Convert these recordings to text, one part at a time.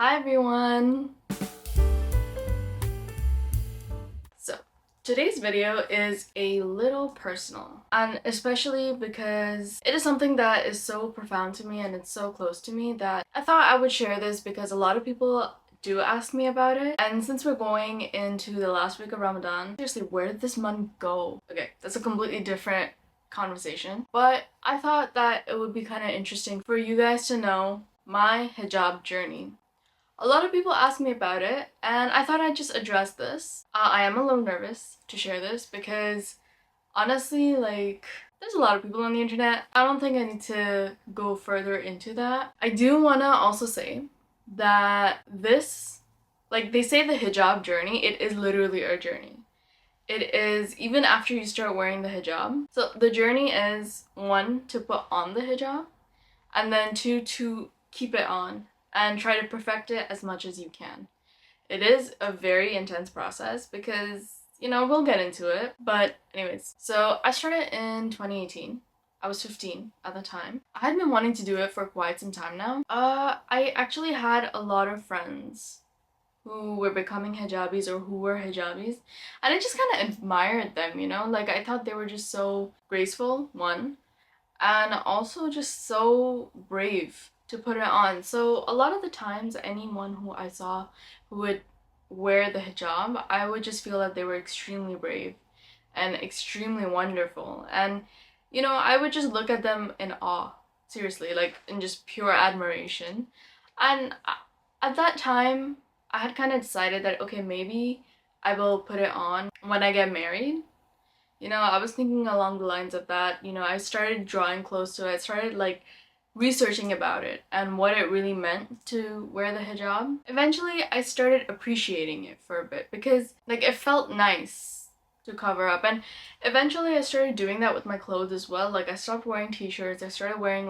Hi everyone! So, today's video is a little personal, and especially because it is something that is so profound to me and it's so close to me that I thought I would share this because a lot of people do ask me about it. And since we're going into the last week of Ramadan, seriously, where did this month go? Okay, that's a completely different conversation, but I thought that it would be kind of interesting for you guys to know my hijab journey. A lot of people ask me about it, and I thought I'd just address this. I am a little nervous to share this because honestly, there's a lot of people on the internet. I don't think I need to go further into that. I do want to also say that they say the hijab journey, it is literally a journey. It is even after you start wearing the hijab. So the journey is one, to put on the hijab, and then two, to keep it on and try to perfect it as much as you can. It is a very intense process because, we'll get into it. But anyways, so I started in 2018. I was 15 at the time. I had been wanting to do it for quite some time now. I actually had a lot of friends who were becoming hijabis or who were hijabis, and I just kind of admired them, I thought they were just so graceful, one, and also just so brave to put it on. So a lot of the times, anyone who I saw who would wear the hijab, I would just feel that they were extremely brave and extremely wonderful. And I would just look at them in awe, seriously, like in just pure admiration. And at that time, I had kind of decided that, okay, maybe I will put it on when I get married. I was thinking along the lines of that. I started drawing close to it. I started researching about it and what it really meant to wear the hijab. Eventually, I started appreciating it for a bit because it felt nice to cover up. And eventually I started doing that with my clothes as well. I stopped wearing t-shirts. I started wearing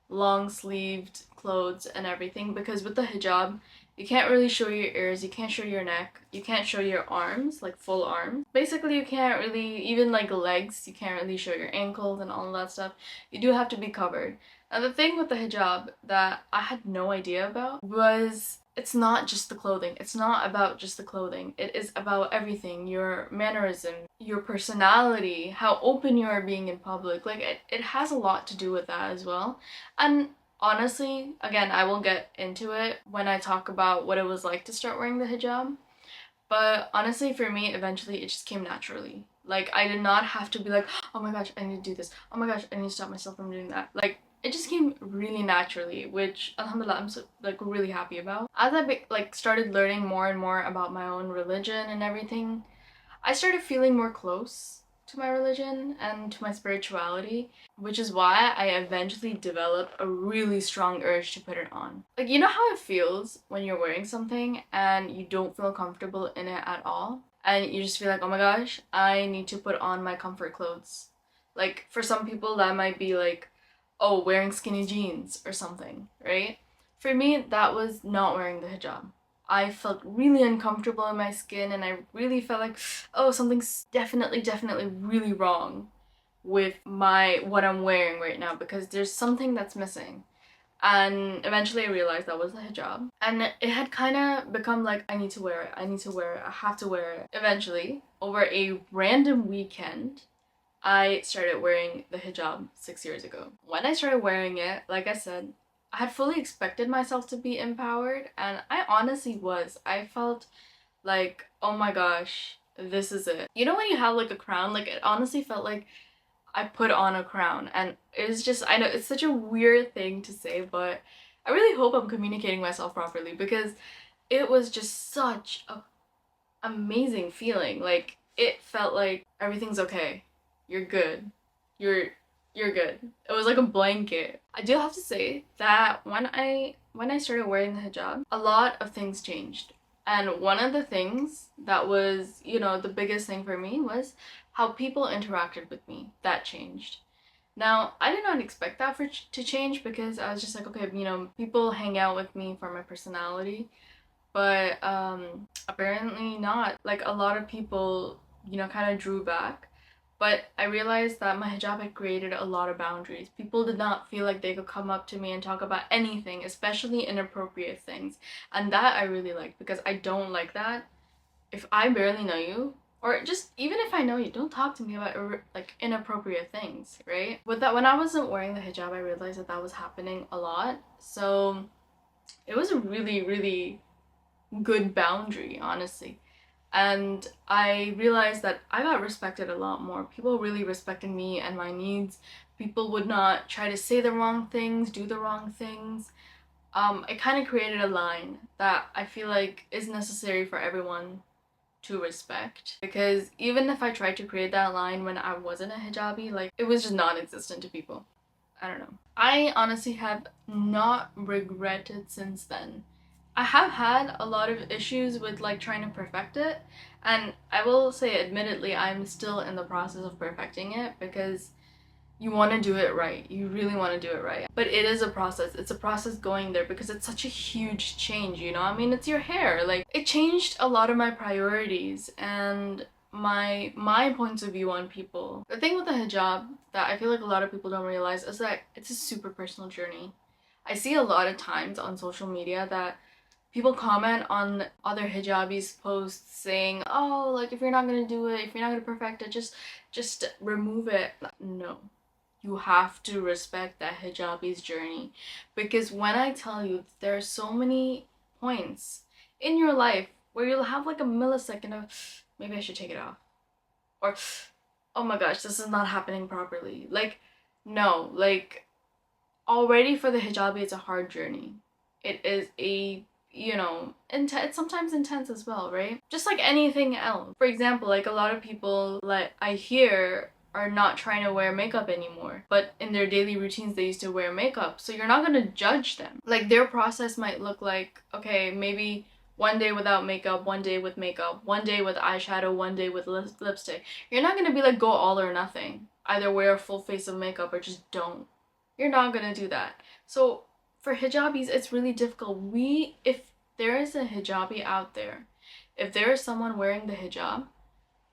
long sleeved clothes and everything, because with the hijab, you can't really show your ears, you can't show your neck, you can't show your arms, full arms. Basically, you can't really, even legs, you can't really show your ankles and all of that stuff. You do have to be covered. And the thing with the hijab that I had no idea about was it's not just the clothing. It's not about just the clothing. It is about everything. Your mannerism, your personality, how open you are being in public. It has a lot to do with that as well. And honestly, again, I will get into it when I talk about what it was like to start wearing the hijab. But honestly, for me, eventually it just came naturally. I did not have to be oh my gosh, I need to do this. Oh my gosh, I need to stop myself from doing that. It just came really naturally, which alhamdulillah, I'm so, really happy about. As I started learning more and more about my own religion and everything, I started feeling more close to my religion and to my spirituality, which is why I eventually developed a really strong urge to put it on. You know how it feels when you're wearing something and you don't feel comfortable in it at all? And you just feel oh my gosh, I need to put on my comfort clothes. For some people that might be oh, wearing skinny jeans or something, right? For me, that was not wearing the hijab. I felt really uncomfortable in my skin, and I really felt oh, something's definitely really wrong with what I'm wearing right now, because there's something that's missing. And eventually I realized that was the hijab. And it had kind of become I need to wear it, I need to wear it, I have to wear it. Eventually, over a random weekend, I started wearing the hijab 6 years ago. When I started wearing it, like I said, I had fully expected myself to be empowered, and I honestly was. I felt oh my gosh, this is it. When you have a crown, it honestly felt I put on a crown. And it was just, I know it's such a weird thing to say, but I really hope I'm communicating myself properly, because it was just such a amazing feeling. It felt everything's okay. You're good. You're good. It was a blanket. I do have to say that when I started wearing the hijab, a lot of things changed. And one of the things that was, the biggest thing for me was how people interacted with me. That changed. Now, I did not expect that to change, because I was just okay, people hang out with me for my personality. But apparently not. A lot of people, kind of drew back. But I realized that my hijab had created a lot of boundaries. People did not feel like they could come up to me and talk about anything, especially inappropriate things. And that I really liked, because I don't like that. If I barely know you, or just even if I know you, don't talk to me about like inappropriate things, right? With that, when I wasn't wearing the hijab, I realized that that was happening a lot. So it was a really, really good boundary, honestly. And I realized that I got respected a lot more. People really respected me and my needs. People would not try to say the wrong things, do the wrong things. It kind of created a line that I feel like is necessary for everyone to respect, because even if I tried to create that line when I wasn't a hijabi, like, it was just non-existent to people. I don't know. I honestly have not regretted since then. I have had a lot of issues with like trying to perfect it, and I will say admittedly I'm still in the process of perfecting it, because you want to do it right. You really want to do it right. But it is a process. It's a process going there, because it's such a huge change, you know? I mean, it's your hair. Like, it changed a lot of my priorities and my points of view on people. The thing with the hijab that I feel like a lot of people don't realize is that it's a super personal journey. I see a lot of times on social media that people comment on other hijabis posts saying, oh, like, if you're not gonna do it, if you're not gonna perfect it, just remove it. No. You have to respect that hijabi's journey, because when I tell you, there are so many points in your life where you'll have like a millisecond of, maybe I should take it off, or oh my gosh, this is not happening properly. Like, no, like, already for the hijabi it's a hard journey. It is a, you know, it's sometimes intense as well, right? Just like anything else. For example, like, a lot of people, like, I hear, are not trying to wear makeup anymore, but in their daily routines they used to wear makeup, so you're not gonna judge them. Like, their process might look like, okay, maybe one day without makeup, one day with makeup, one day with eyeshadow, one day with lipstick. You're not gonna be like, go all or nothing. Either wear a full face of makeup or just don't. You're not gonna do that. So for hijabis, it's really difficult. If there is a hijabi out there, if there is someone wearing the hijab,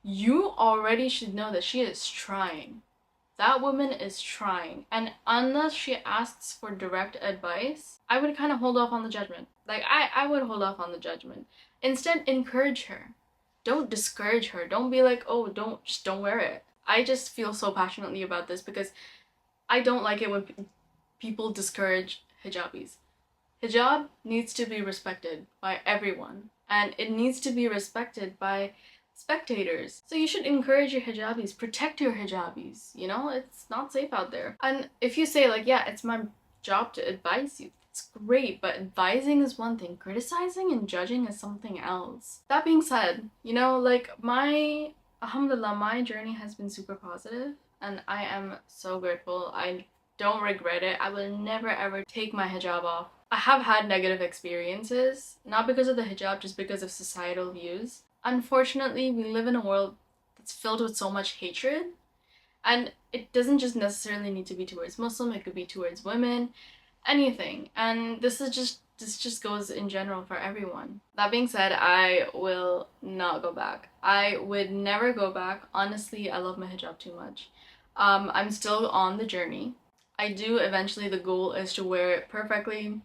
you already should know that she is trying. That woman is trying. And unless she asks for direct advice, I would kind of hold off on the judgment. Like, I would hold off on the judgment. Instead, encourage her. Don't discourage her. Don't be like, oh, just don't wear it. I just feel so passionately about this, because I don't like it when people discourage hijabis. Hijab needs to be respected by everyone, and it needs to be respected by spectators. So you should encourage your hijabis, protect your hijabis, you know? It's not safe out there. And if you say like, yeah, it's my job to advise you, it's great, but advising is one thing, criticizing and judging is something else. That being said, you know, like, alhamdulillah, my journey has been super positive, and I am so grateful. I don't regret it. I will never ever take my hijab off. I have had negative experiences, not because of the hijab, just because of societal views. Unfortunately, we live in a world that's filled with so much hatred, and it doesn't just necessarily need to be towards Muslim, it could be towards women, anything. And this just goes in general for everyone. That being said, I will not go back. I would never go back. Honestly, I love my hijab too much. I'm still on the journey. I do eventually, the goal is to wear it perfectly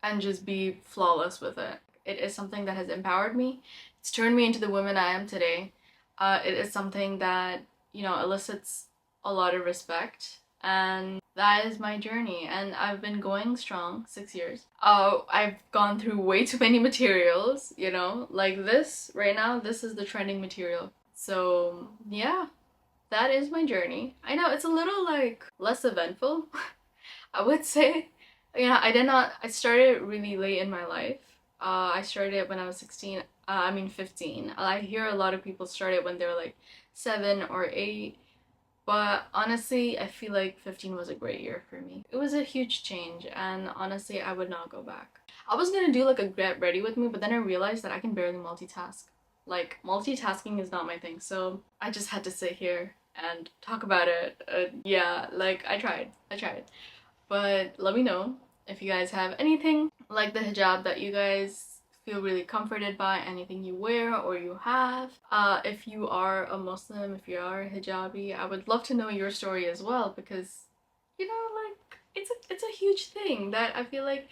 and just be flawless with it. It is something that has empowered me. It's turned me into the woman I am today. It is something that, you know, elicits a lot of respect, and that is my journey, and I've been going strong 6 years. I've gone through way too many materials, you know, like this right now, this is the trending material. So yeah, that is my journey. I know it's a little like less eventful, I would say. You know, I started really late in my life. I started when I was 16, 15. I hear a lot of people started when they were like 7 or 8. But honestly, I feel like 15 was a great year for me. It was a huge change, and honestly, I would not go back. I was gonna do like a get ready with me, but then I realized that I can barely multitask. Like, multitasking is not my thing, so I just had to sit here and talk about it. Yeah, like, I tried. But let me know if you guys have anything like the hijab that you guys feel really comforted by anything you wear or you have. If you are a Muslim, if you are a hijabi, I would love to know your story as well, because you know, like, it's a huge thing that I feel like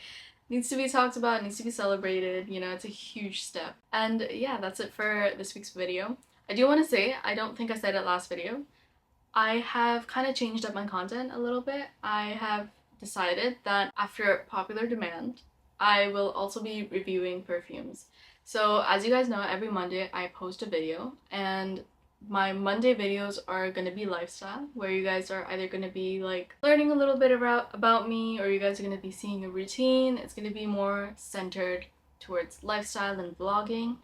needs to be talked about, needs to be celebrated, you know, it's a huge step. And yeah, that's it for this week's video. I do want to say, I don't think I said it last video, I have kind of changed up my content a little bit. I have decided that after popular demand, I will also be reviewing perfumes. So as you guys know, every Monday I post a video, and my Monday videos are gonna be lifestyle, where you guys are either gonna be like learning a little bit about me, or you guys are gonna be seeing a routine. It's gonna be more centered towards lifestyle and vlogging.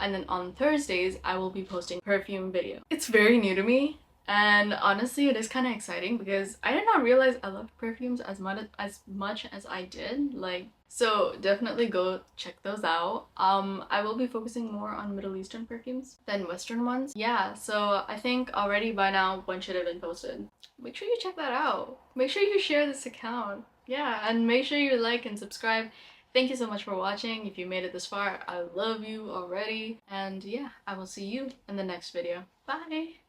And then on Thursdays, I will be posting perfume video. It's very new to me, and honestly it is kind of exciting because I did not realize I loved perfumes as much as I did. Like, so definitely go check those out. I will be focusing more on Middle Eastern perfumes than Western ones. Yeah, so I think already by now one should have been posted. Make sure you check that out. Make sure you share this account. Yeah, and make sure you like and subscribe. Thank you so much for watching. If you made it this far, I love you already. And yeah, I will see you in the next video. Bye!